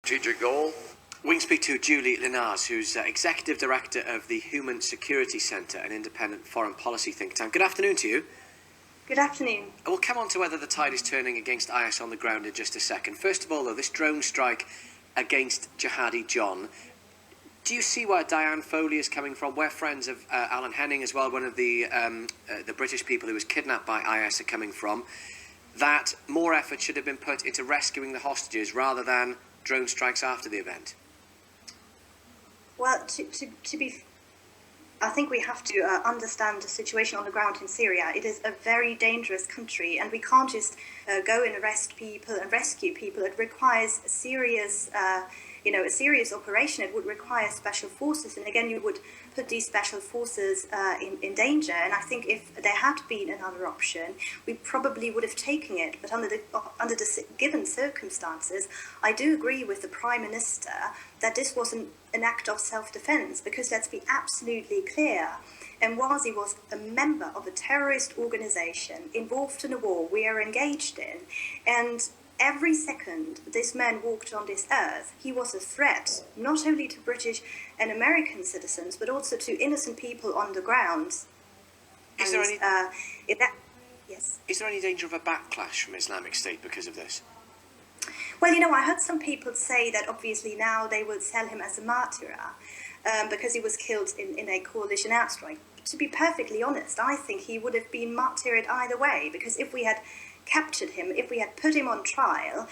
strategic goal. We can speak to Julie Linars, who's Executive Director of the Human Security Centre, an independent foreign policy think tank. Good afternoon to you. Good afternoon. We'll come on to whether the tide is turning against IS on the ground in just a second. First of all, though, this drone strike against Jihadi John, do you see where Diane Foley is coming from? We're friends of Alan Henning as well, one of the British people who was kidnapped by IS are coming from, that more effort should have been put into rescuing the hostages rather than drone strikes after the event. Well, I think we have to understand the situation on the ground in Syria. It is a very dangerous country, and we can't just go and arrest people and rescue people. It requires a serious operation. It would require special forces, and again, you would put these special forces in danger. And I think if there had been another option, we probably would have taken it. But under the given circumstances, I do agree with the Prime Minister that this was an act of self-defense, because let's be absolutely clear, Mwazi was a member of a terrorist organization involved in a war we are engaged in, and every second this man walked on this earth, he was a threat, not only to British and American citizens, but also to innocent people on the ground. Is there any danger of a backlash from Islamic State because of this? Well, I heard some people say that obviously now they will sell him as a martyr because he was killed in a coalition airstrike. But to be perfectly honest, I think he would have been martyred either way, because if we had captured him, if we had put him on trial,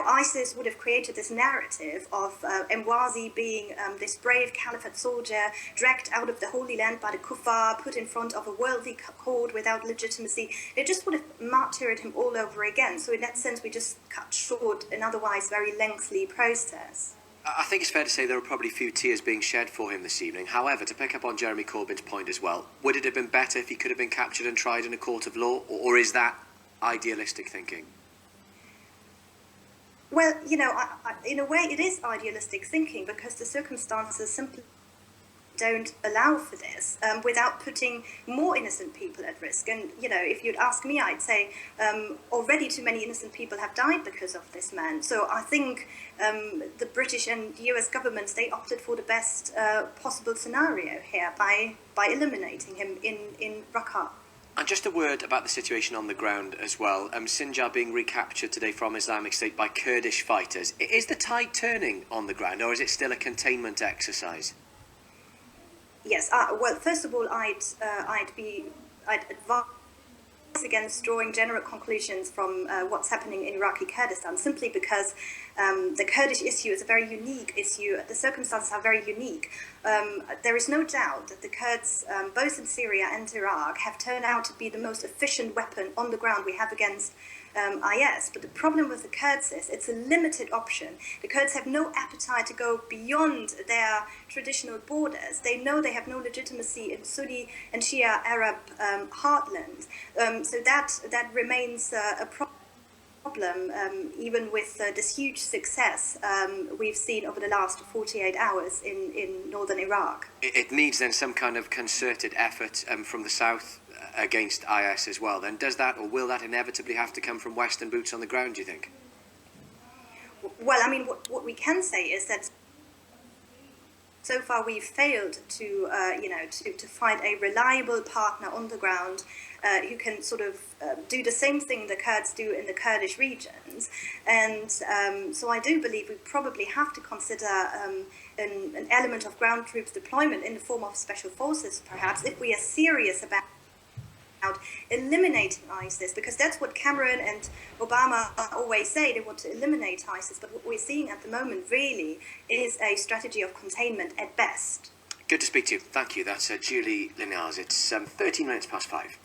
ISIS would have created this narrative of Mwazi being this brave caliphate soldier dragged out of the Holy Land by the kuffar, put in front of a worldly court without legitimacy. They just would have martyred him all over again. So in that sense, we just cut short an otherwise very lengthy process. I think it's fair to say there were probably a few tears being shed for him this evening. However, to pick up on Jeremy Corbyn's point as well, would it have been better if he could have been captured and tried in a court of law, or is that idealistic thinking? Well, in a way it is idealistic thinking, because the circumstances simply don't allow for this without putting more innocent people at risk. And, if you'd ask me, I'd say already too many innocent people have died because of this man. So I think the British and US governments, they opted for the best possible scenario here by eliminating him in Raqqa. And just a word about the situation on the ground as well. Sinjar being recaptured today from Islamic State by Kurdish fighters. Is the tide turning on the ground, or is it still a containment exercise? Yes. Well, first of all, I'd advise against drawing general conclusions from what's happening in Iraqi Kurdistan, simply because the Kurdish issue is a very unique issue. The circumstances are very unique. There is no doubt that the Kurds, both in Syria and Iraq, have turned out to be the most efficient weapon on the ground we have against IS. But the problem with the Kurds is it's a limited option. The Kurds have no appetite to go beyond their traditional borders. They know they have no legitimacy in Sunni and Shia Arab heartland. So that remains a problem, even with this huge success we've seen over the last 48 hours in northern Iraq. It needs then some kind of concerted effort from the south against IS as well. Then does that, or will that inevitably have to come from Western boots on the ground, do you think? Well, what we can say is that so far we've failed to find a reliable partner on the ground who can sort of do the same thing the Kurds do in the Kurdish regions. And so I do believe we probably have to consider an element of ground troops deployment in the form of special forces, perhaps, if we are serious about eliminating ISIS, because that's what Cameron and Obama always say. They want to eliminate ISIS, but what we're seeing at the moment really is a strategy of containment at best. Good to speak to you. Thank you. That's Julie Linars. It's 13 minutes past 5.